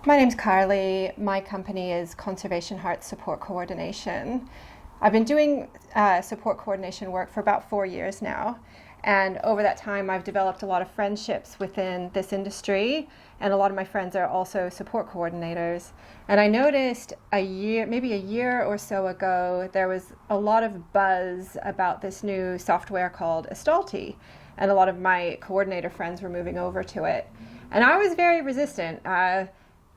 My name's Carly. My company is Conservation Hearts Support Coordination. I've been doing support coordination work for about 4 years now. And over that time, I've developed a lot of friendships within this industry. And a lot of my friends are also support coordinators. And I noticed maybe a year or so ago, there was a lot of buzz about this new software called Astalty. And a lot of my coordinator friends were moving over to it. And I was very resistant.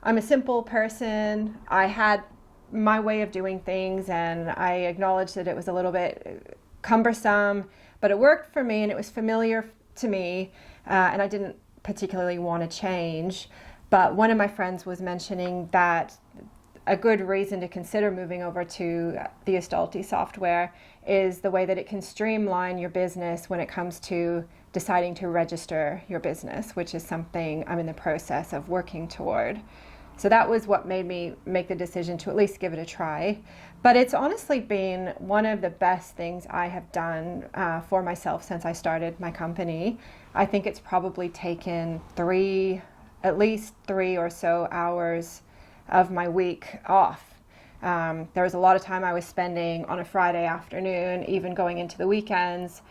I'm a simple person. I had my way of doing things, and I acknowledged that it was a little bit cumbersome, but it worked for me and it was familiar to me, and I didn't particularly want to change. But one of my friends was mentioning that a good reason to consider moving over to the Astalty software is the way that it can streamline your business when it comes to deciding to register your business, which is something I'm in the process of working toward. So that was what made me make the decision to at least give it a try. But it's honestly been one of the best things I have done for myself since I started my company. I think it's probably taken at least three or so hours of my week off. There was a lot of time I was spending on a Friday afternoon, even going into the weekends,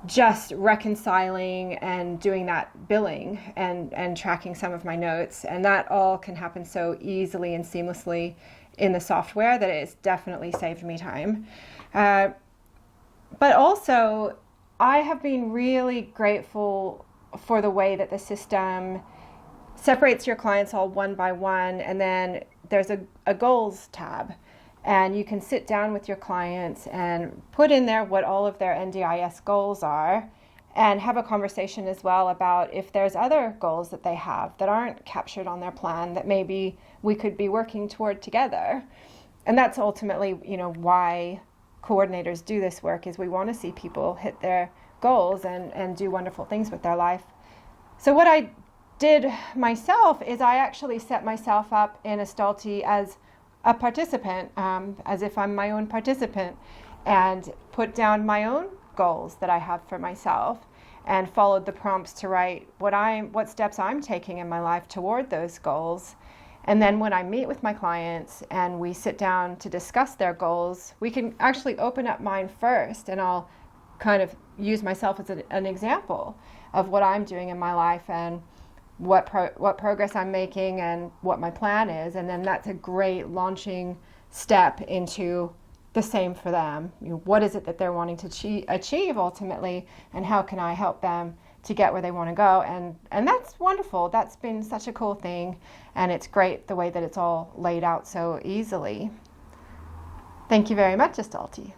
just reconciling and doing that billing and tracking some of my notes. And that all can happen so easily and seamlessly in the software that it's definitely saved me time. But also, I have been really grateful for the way that the system separates your clients all one by one, and then there's a goals tab. And you can sit down with your clients and put in there what all of their NDIS goals are, and have a conversation as well about if there's other goals that they have that aren't captured on their plan that maybe we could be working toward together. And that's ultimately, why coordinators do this work, is we want to see people hit their goals and do wonderful things with their life. So what I did myself is I actually set myself up in Astalty as a participant, as if I'm my own participant, and put down my own goals that I have for myself, and followed the prompts to write what steps I'm taking in my life toward those goals. And then when I meet with my clients and we sit down to discuss their goals, we can actually open up mine first, and I'll kind of use myself as an example of what I'm doing in my life and what progress I'm making and what my plan is. And then that's a great launching step into the same for them. What is it that they're wanting to achieve ultimately, and how can I help them to get where they want to go? And that's wonderful. That's been such a cool thing, and it's great the way that it's all laid out so easily. Thank you very much, Astalty.